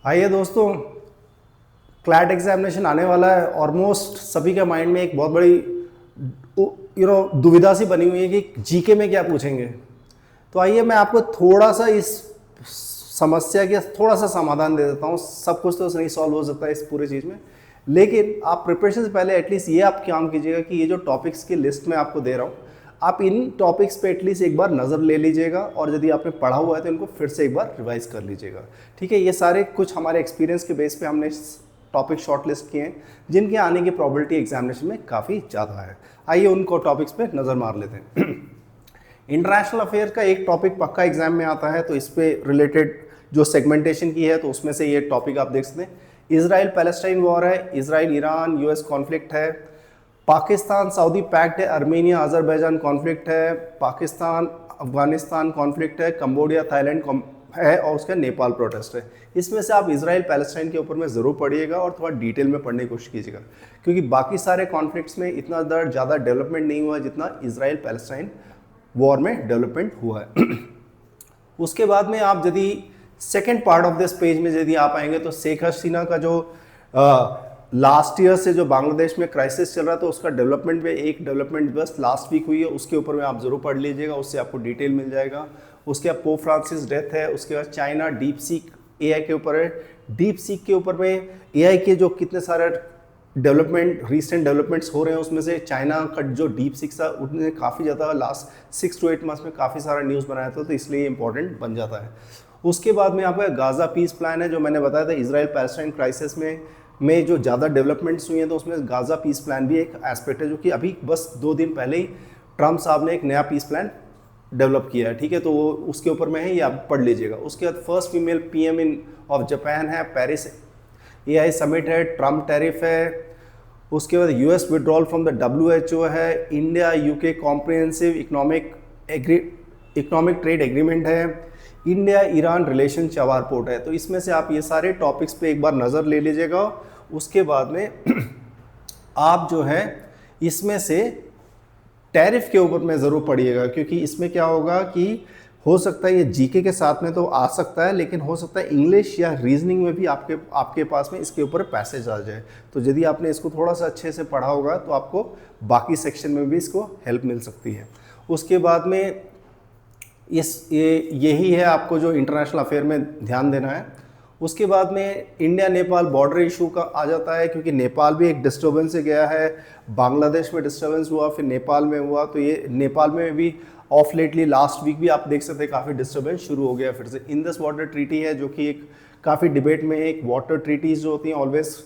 आइए दोस्तों, CLAT examination आने वाला है। ऑलमोस्ट सभी के माइंड में एक बहुत बड़ी दुविधा सी बनी हुई है कि जीके में क्या पूछेंगे। तो आइए मैं आपको थोड़ा सा इस समस्या के थोड़ा सा समाधान दे देता हूँ। सब कुछ तो नहीं सॉल्व हो सकता है इस पूरी चीज़ में, लेकिन आप प्रिपरेशन से पहले एटलीस्ट ये आप काम कीजिएगा कि ये जो टॉपिक्स की लिस्ट मैं आपको दे रहा हूँ, आप इन टॉपिक्स पे एटलीस्ट एक बार नज़र ले लीजिएगा, और यदि आपने पढ़ा हुआ है तो इनको फिर से एक बार रिवाइज कर लीजिएगा। ठीक है, ये सारे कुछ हमारे एक्सपीरियंस के बेस पे हमने टॉपिक शॉर्ट लिस्ट किए हैं जिनके आने की प्रॉबिलिटी एग्जामिनेशन में काफ़ी ज़्यादा है। आइए उनको टॉपिक्स पे नज़र मार लेते हैं। इंटरनेशनल अफेयर का एक टॉपिक पक्का एग्जाम में आता है, तो इस पे रिलेटेड जो सेगमेंटेशन की है तो उसमें से ये टॉपिक आप देख सकते हैं। इजराइल पैलेस्टाइन वॉर है, इजराइल ईरान यूएस कॉन्फ्लिक्ट है, पाकिस्तान सऊदी पैक्ट है, अर्मेनिया अजरबैजान कॉन्फ्लिक्ट है, पाकिस्तान अफगानिस्तान कॉन्फ्लिक्ट है, कंबोडिया थाईलैंड है, और उसका नेपाल प्रोटेस्ट है। इसमें से आप इजराइल पैलेस्टाइन के ऊपर में ज़रूर पढ़िएगा और थोड़ा डिटेल में पढ़ने की कोशिश कीजिएगा, क्योंकि बाकी सारे कॉन्फ्लिक्ट्स में इतना ज़्यादा डेवलपमेंट नहीं हुआ जितना इजराइल पैलेस्टाइन वॉर में डेवलपमेंट हुआ है। उसके बाद में आप यदि second part of this page में यदि आप आएंगे तो शेख हसीना का जो लास्ट ईयर से जो बांग्लादेश में क्राइसिस चल रहा था उसका डेवलपमेंट में एक डेवलपमेंट बस लास्ट वीक हुई है, उसके ऊपर में आप जरूर पढ़ लीजिएगा, उससे आपको डिटेल मिल जाएगा। उसके बाद पोप फ्रांसिस डेथ है, उसके बाद चाइना डीप सीक एआई के ऊपर है। डीप सीक के ऊपर में एआई के जो कितने सारे रिसेंट डेवलपमेंट्स हो रहे हैं, उसमें से चाइना का जो डीप सीक था उसने काफ़ी ज़्यादा लास्ट 6 to 8 मंथ्स में काफ़ी सारा न्यूज़ बनाया था, तो इसलिए इंपॉर्टेंट बन जाता है। उसके बाद में आपका गाज़ा पीस प्लान है, जो मैंने बताया था इजराइल पैलेस्टाइन क्राइसिस में जो ज़्यादा डेवलपमेंट्स हुई हैं, तो उसमें गाज़ा पीस प्लान भी एक एस्पेक्ट है, जो कि अभी बस 2 दिन पहले ही ट्रम्प साहब ने एक नया पीस प्लान डेवलप किया है। ठीक है, तो वो उसके ऊपर में है, ये आप पढ़ लीजिएगा। उसके बाद first female PM in of Japan है, पेरिस एआई समिट है, ट्रम्प टैरिफ है, उसके बाद US withdrawal from the WHO है, India UK comprehensive economic trade agreement है, India Iran relation Chabahar port है। तो इसमें से आप ये सारे टॉपिक्स पे एक बार नज़र ले लीजिएगा। उसके बाद में आप जो है इसमें से टैरिफ के ऊपर में ज़रूर पढ़िएगा, क्योंकि इसमें क्या होगा कि हो सकता है ये जीके के साथ में तो आ सकता है, लेकिन हो सकता है इंग्लिश या रीजनिंग में भी आपके पास में इसके ऊपर पैसेज आ जाए। तो यदि आपने इसको थोड़ा सा अच्छे से पढ़ा होगा तो आपको बाकी सेक्शन में भी इसको हेल्प मिल सकती है। उसके बाद में यही है आपको जो इंटरनेशनल अफेयर में ध्यान देना है। उसके बाद में इंडिया नेपाल बॉर्डर इशू का आ जाता है, क्योंकि नेपाल भी एक डिस्टर्बेंस से गया है, बांग्लादेश में डिस्टर्बेंस हुआ, फिर नेपाल में हुआ, तो ये नेपाल में भी ऑफ लेटली लास्ट वीक भी आप देख सकते हैं काफ़ी डिस्टर्बेंस शुरू हो गया फिर से। इंडस वाटर ट्रीटी है, जो कि एक काफ़ी डिबेट में एक वाटर ट्रीटीज जो होती हैं ऑलवेज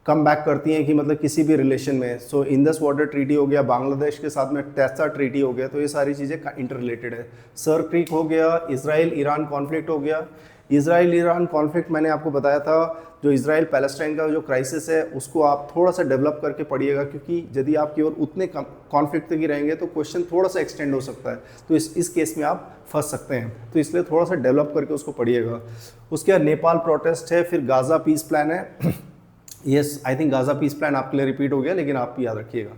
कम बैक करती हैं कि मतलब किसी भी रिलेशन में। सो इंडस वाटर ट्रीटी हो गया, बांग्लादेश के साथ में टेस्सा ट्रीटी हो गया, तो ये सारी चीज़ें इंटर रिलेटेड है। सर क्रीक हो गया, इजराइल ईरान कॉन्फ्लिक्ट हो गया। इजराइल ईरान कॉन्फ्लिक्ट मैंने आपको बताया था, जो इजराइल पैलेस्टाइन का जो क्राइसिस है उसको आप थोड़ा सा डेवलप करके पढ़िएगा, क्योंकि यदि आप केवल उतने कॉन्फ्लिक्ट तक ही रहेंगे तो क्वेश्चन थोड़ा सा एक्सटेंड हो सकता है, तो इस केस में आप फंस सकते हैं, तो इसलिए थोड़ा सा डेवलप करके उसको पढ़िएगा। उसके बाद नेपाल प्रोटेस्ट है, फिर गाज़ा पीस प्लान है। Yes, I think Gaza peace plan आपके लिए रिपीट हो गया, लेकिन आप याद रखिएगा।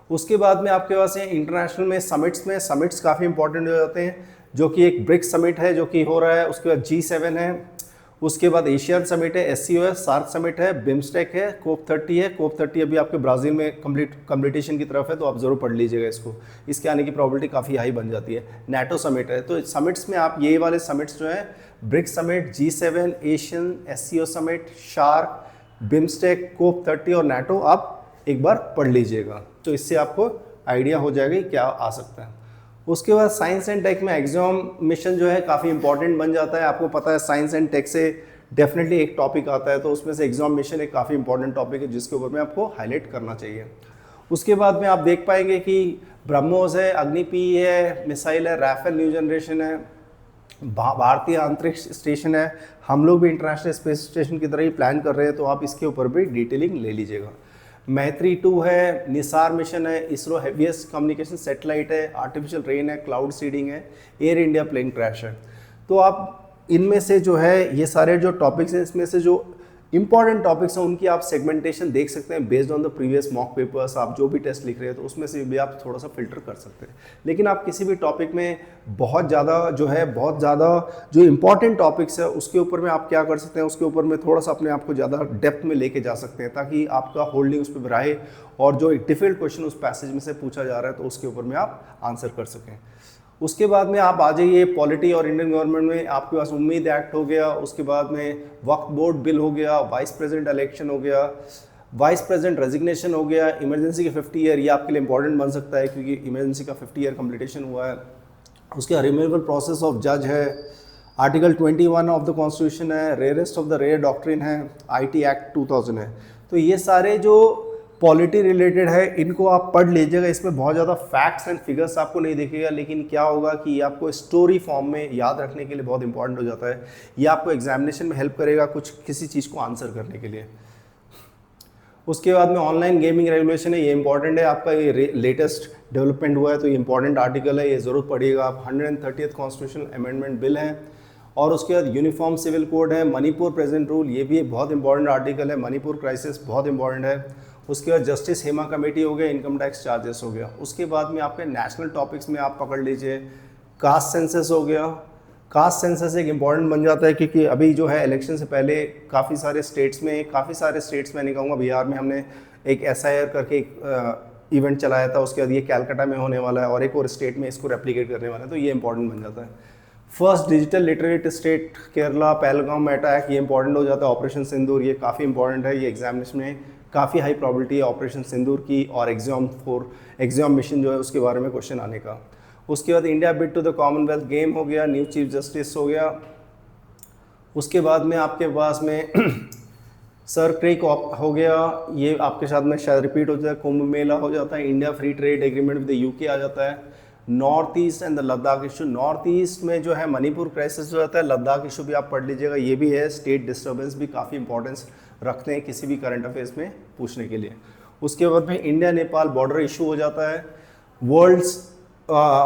उसके बाद में आपके पास है इंटरनेशनल में समिट्स काफ़ी इंपॉर्टेंट हो जाते हैं, जो कि एक ब्रिक्स समिट है जो कि हो रहा है, उसके बाद G7 है, उसके बाद एशियन समिट है, SCO है, सार्क समिट है, बिम्स्टेक है, कोप 30 है। कोप 30 अभी आपके ब्राज़ील में कंप्लीटेशन की तरफ है, तो आप ज़रूर पढ़ लीजिएगा इसको, इसके आने की प्रॉबिलिटी काफ़ी हाई बन जाती है। NATO समिट है, तो समिट्स में आप ये वाले समिट्स जो हैं, BRICS summit, G7, ASEAN, SCO summit, SAARC, BIMSTEC, COP 30 और NATO आप एक बार पढ़ लीजिएगा, तो इससे आपको आइडिया हो जाएगा कि क्या आ सकता है। उसके बाद साइंस एंड टेक में एग्जाम मिशन जो है काफ़ी इंपॉर्टेंट बन जाता है। आपको पता है साइंस एंड टेक से डेफिनेटली एक टॉपिक आता है, तो उसमें से एग्जाम मिशन एक काफ़ी इंपॉर्टेंट टॉपिक है जिसके ऊपर में आपको हाईलाइट करना चाहिए। उसके बाद में आप देख पाएंगे कि ब्रह्मोस है, अग्निपी है, मिसाइल है, राफेल न्यू जनरेशन है, भारतीय अंतरिक्ष स्टेशन है, हम लोग भी इंटरनेशनल स्पेस स्टेशन की तरह ही प्लान कर रहे हैं, तो आप इसके ऊपर भी डिटेलिंग ले लीजिएगा। मैत्री 2 है, निसार मिशन है, इसरो हेवीएस्ट कम्युनिकेशन सैटेलाइट है, आर्टिफिशियल रेन है, क्लाउड सीडिंग है, एयर इंडिया प्लेन क्रैश है। तो आप इनमें से जो है ये सारे जो टॉपिक्स हैं, इसमें से जो इंपॉर्टेंट टॉपिक्स हैं उनकी आप सेगमेंटेशन देख सकते हैं based on the previous mock papers. आप जो भी टेस्ट लिख रहे हैं तो उसमें से भी आप थोड़ा सा फिल्टर कर सकते हैं। लेकिन आप किसी भी टॉपिक में बहुत ज़्यादा जो इंपॉर्टेंट टॉपिक्स है उसके ऊपर में आप क्या कर सकते हैं, उसके ऊपर में थोड़ा सा अपने आप को ज़्यादा डेप्थ में लेके जा सकते हैं ताकि आपका होल्डिंग उस पर रहे और जो एक डिफिकल्ट क्वेश्चन उस पैसेज में से पूछा जा रहा है तो उसके ऊपर में आप आंसर कर सकें। उसके बाद में आप आ जाइए पॉलिटी और इंडियन गवर्नमेंट में। आपके पास उम्मीद एक्ट हो गया, उसके बाद में वक्फ बोर्ड बिल हो गया, वाइस प्रेसिडेंट इलेक्शन हो गया, वाइस प्रेसिडेंट रेजिग्नेशन हो गया, इमरजेंसी के 50 ईयर, ये आपके लिए इंपॉर्टेंट बन सकता है क्योंकि इमरजेंसी का 50 ईयर कंप्लीटेशन हुआ है। उसके रिमूवल प्रोसेस ऑफ जज है, आर्टिकल 21 ऑफ द कॉन्स्टिट्यूशन है, rarest of the rare doctrine है, IT एक्ट 2000 है। तो ये सारे जो पॉलिटी रिलेटेड है इनको आप पढ़ लीजिएगा। इसमें बहुत ज़्यादा फैक्ट्स एंड फिगर्स आपको नहीं दिखेगा, लेकिन क्या होगा कि ये आपको स्टोरी फॉर्म में याद रखने के लिए बहुत इंपॉर्टेंट हो जाता है। ये आपको एग्जामिनेशन में हेल्प करेगा किसी चीज़ को आंसर करने के लिए। उसके बाद में ऑनलाइन गेमिंग रेगुलेशन है, ये इंपॉर्टेंट है आपका, ये लेटेस्ट डेवलपमेंट हुआ है तो ये इंपॉर्टेंट आर्टिकल है, ये ज़रूर पढ़िएगा आप। 130th कॉन्स्टिट्यूशनल अमेंडमेंट बिल है। और उसके बाद यूनिफॉर्म सिविल कोड है, मणिपुर प्रेजेंट रूल, ये भी बहुत इंपॉर्टेंट आर्टिकल है, मणिपुर क्राइसिस बहुत इंपॉर्टेंट है। उसके बाद जस्टिस हेमा कमेटी हो गया, इनकम टैक्स चार्जेस हो गया। उसके बाद में आपके नेशनल टॉपिक्स में आप पकड़ लीजिए, कास्ट सेंसस हो गया। कास्ट सेंसस एक इम्पॉर्टेंट बन जाता है क्योंकि अभी जो है इलेक्शन से पहले काफ़ी सारे स्टेट्स में नहीं कहूँगा, बिहार में हमने एक SIR करके एक इवेंट चलाया था, उसके बाद ये कैलकाटा में होने वाला है और एक और स्टेट में इसको रेप्लिकेट करने वाला है, तो ये इंपॉर्टेंट बन जाता है। First digital literate state Kerala, Pahalgam attack, ये इंपॉर्टेंट हो जाता है। ऑपरेशन सिंदूर, ये काफ़ी इंपॉर्टेंट है, ये एग्जामिनेशन में काफ़ी हाई प्रॉबिलिटी है ऑपरेशन सिंदूर की और एग्जाम मिशन जो है उसके बारे में क्वेश्चन आने का। उसके बाद India bid to the Commonwealth game हो गया, न्यू चीफ जस्टिस हो गया। उसके बाद में आपके पास में सर क्रेक हो गया, ये आपके साथ में शायद रिपीट हो जाता है। कुंभ मेला हो जाता है, India free trade agreement with UK आ जाता है। North east and the Ladakh issue, north east में जो है मणिपुर क्राइसिस हो जाता है, लद्दाख इशू भी आप पढ़ लीजिएगा, ये भी है। स्टेट डिस्टर्बेंस भी काफ़ी इंपॉर्टेंस रखते हैं किसी भी करंट अफेयर्स में पूछने के लिए। उसके बाद में इंडिया नेपाल बॉर्डर इशू हो जाता है।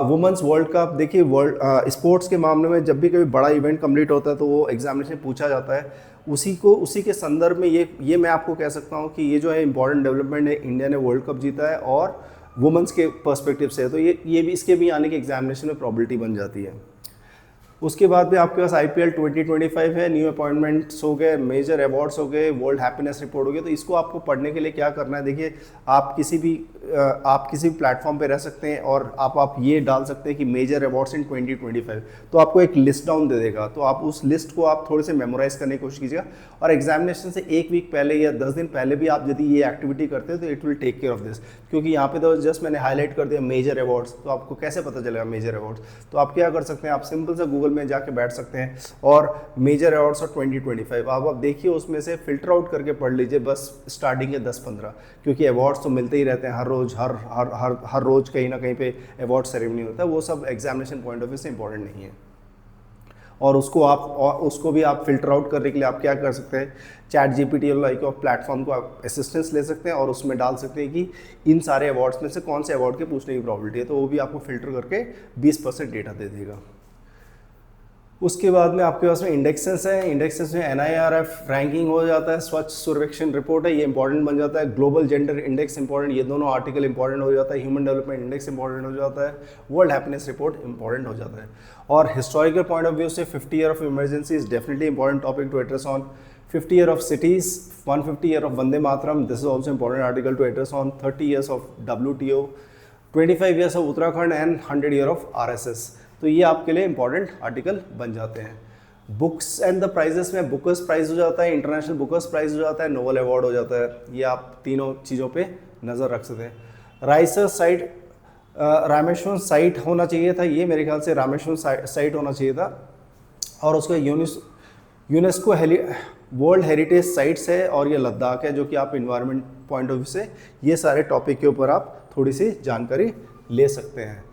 वुमेंस वर्ल्ड कप, देखिए वर्ल्ड स्पोर्ट्स के मामले में जब भी कभी बड़ा इवेंट कंप्लीट होता है तो वो एग्जामिनेशन पूछा जाता है, उसी के संदर्भ में ये मैं आपको कह सकता हूँ कि ये जो है इंपॉर्टेंट डेवलपमेंट है। इंडिया ने वर्ल्ड कप जीता है और वुमेंस के पर्सपेक्टिव से, तो ये भी इसके भी आने के एग्जामिनेशन में प्रॉबिलिटी बन जाती है। उसके बाद भी आपके पास IPL 2025 है, न्यू अपॉइंटमेंट्स हो गए, मेजर अवार्ड्स हो गए, वर्ल्ड हैप्पीनेस रिपोर्ट हो गया। तो इसको आपको पढ़ने के लिए क्या करना है, देखिए आप किसी भी प्लेटफॉर्म पे रह सकते हैं और आप ये डाल सकते हैं कि मेजर अवार्ड्स इन 2025, तो आपको एक लिस्ट डाउन दे देगा। तो आप उस लिस्ट को आप थोड़े से मेमोराइज करने की कोशिश कीजिएगा और एग्जामिनेशन से 1 वीक पहले या 10 दिन पहले भी आप यदि ये एक्टिविटी करते हैं तो it will take care of this. क्योंकि यहाँ पे तो जस्ट मैंने हाईलाइट कर दिया मेजर अवार्ड्स, तो आपको कैसे पता चलेगा मेजर अवार्ड्स। तो आप क्या कर सकते हैं, आप सिंपल से गूगल में जाके बैठ सकते हैं और मेजर अवार्ड्स और 2025 आप देखिए, उसमें से फिल्टर आउट करके पढ़ लीजिए बस स्टार्टिंग के 10-15, क्योंकि अवार्ड्स तो मिलते ही रहते हैं हर रोज़, हर रोज़ कहीं ना कहीं पे अवार्ड सेरेमनी होता है। वो सब एग्जामिनेशन पॉइंट ऑफ व्यू से इंपॉर्टेंट नहीं है और उसको भी आप फिल्टर आउट करने के लिए आप क्या कर सकते हैं, ChatGPT और लाइक ऑफ प्लेटफॉर्म को आप असिस्टेंस ले सकते हैं और उसमें डाल सकते हैं कि इन सारे अवार्ड्स में से कौन से अवार्ड के पूछने की प्रॉबिलिटी है, तो वो भी आपको फिल्टर करके 20% डेटा दे देगा। उसके बाद में आपके पास में इंडेक्सेस है, इंडेक्सेस में NIRF रैंकिंग हो जाता है, स्वच्छ सर्वेक्षण रिपोर्ट है, ये इंपॉर्टेंट बन जाता है। ग्लोबल जेंडर इंडेक्स इंपॉर्टेंट, ये दोनों आर्टिकल इंपॉर्टेंट हो जाता है। ह्यूमन डेवलपमेंट इंडेक्स इंपॉर्टेंट हो जाता है। वर्ल्ड हैप्पीनेस रिपोर्ट इंपॉर्टेंट हो जाता है। और हिस्टोरिकल पॉइंट ऑफ व्यू से 50 year of emergency is definitely important topic to address on. 50 year of cities, 150 year of Vande Mataram, this is also important article to address on. 30 years of WTO, 25 years of Uttarakhand and 100 year of RSS। तो ये आपके लिए important article बन जाते हैं। Books and the prices में Booker's prize हो जाता है, इंटरनेशनल बुकर्स प्राइज हो जाता है, नोबल अवार्ड हो जाता है। ये आप तीनों चीज़ों पे नज़र रख सकते हैं। राइसर साइट, रामेश्वरम साइट होना चाहिए था, ये मेरे ख्याल से रामेश्वरम साइट होना चाहिए था। और उसका यूनेस्को वर्ल्ड हेरिटेज साइट्स है और ये लद्दाख है, जो कि आप इन्वायरमेंट पॉइंट ऑफ व्यू से ये सारे टॉपिक के ऊपर आप थोड़ी सी जानकारी ले सकते हैं।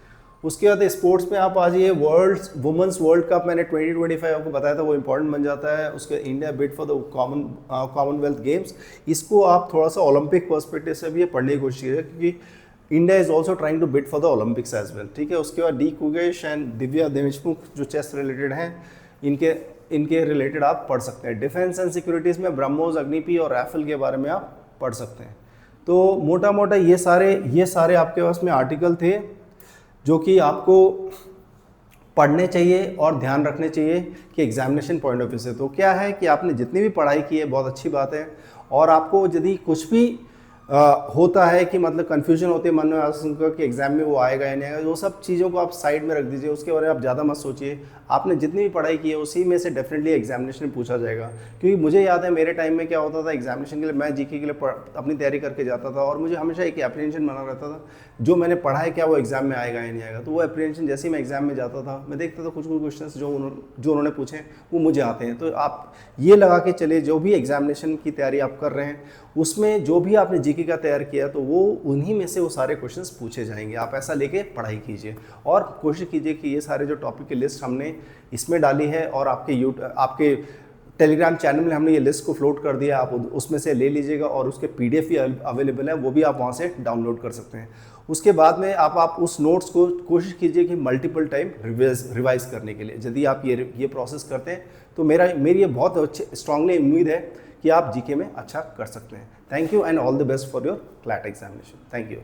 उसके बाद स्पोर्ट्स में आप आ जाइए, वुमेंस वर्ल्ड कप मैंने 2025 आपको बताया था, वो इंपॉर्टेंट बन जाता है। उसके India bid for the Commonwealth games, इसको आप थोड़ा सा ओलंपिक पर्सपेक्टिव से भी पढ़ने की कोशिश कीजिए, क्योंकि India is also trying to bid for the Olympics as well, ठीक है। उसके बाद डी कुगेश एंड दिव्या देशमुख जो चेस रिलेटेड हैं, इनके इनके रिलेटेड आप पढ़ सकते हैं। डिफेंस एंड सिक्योरिटीज़ में ब्रह्मोस, अग्निपी और राइफल के बारे में आप पढ़ सकते हैं। तो मोटा मोटा ये सारे आपके पास में आर्टिकल थे जो कि आपको पढ़ने चाहिए और ध्यान रखने चाहिए कि एग्जामिनेशन पॉइंट ऑफ व्यू से। तो क्या है कि आपने जितनी भी पढ़ाई की है बहुत अच्छी बात है, और आपको यदि कुछ भी होता है कि मतलब कन्फ्यूजन होती है मन में कि एग्जाम में वो आएगा या नहीं आएगा, वो सब चीज़ों को आप साइड में रख दीजिए, उसके बारे में आप ज़्यादा मत सोचिए। आपने जितनी भी पढ़ाई की है उसी में से डेफिनेटली एग्जामिनेशन में पूछा जाएगा। क्योंकि मुझे याद है मेरे टाइम में क्या होता था, एग्जामिनेशन के लिए मैं जीके के लिए अपनी तैयारी करके जाता था, और मुझे हमेशा एक एप्रीहेंशन बना रहता था जो मैंने पढ़ा है क्या वो एग्जाम में आएगा या नहीं आएगा। तो वो एप्रीहेंशन जैसे ही मैं एग्जाम में जाता था मैं देखता था कुछ क्वेश्चंस जो उन्होंने पूछे वो मुझे आते हैं। तो आप ये लगा के चले जो भी एग्जामिनेशन की तैयारी आप कर रहे हैं उसमें जो भी आपने जीके का तैयार किया तो वो उन्हीं में से वो सारे क्वेश्चंस पूछे जाएंगे। आप ऐसा लेके पढ़ाई कीजिए और कोशिश कीजिए कि ये सारे जो टॉपिक की लिस्ट हमने इसमें डाली है और आपके टेलीग्राम चैनल में हमने ये लिस्ट को फ्लोट कर दिया, आप उसमें से ले लीजिएगा और उसके पीडीएफ भी अवेलेबल है, वो भी आप वहाँ से डाउनलोड कर सकते हैं। उसके बाद में आप उस नोट्स को कोशिश कीजिए कि मल्टीपल टाइम रिवाइज करने के लिए। यदि आप ये प्रोसेस करते हैं तो मेरी ये बहुत अच्छी स्ट्रांगली उम्मीद है कि आप जीके में अच्छा कर सकते हैं। Thank you and all the best for your CLAT examination. Thank you.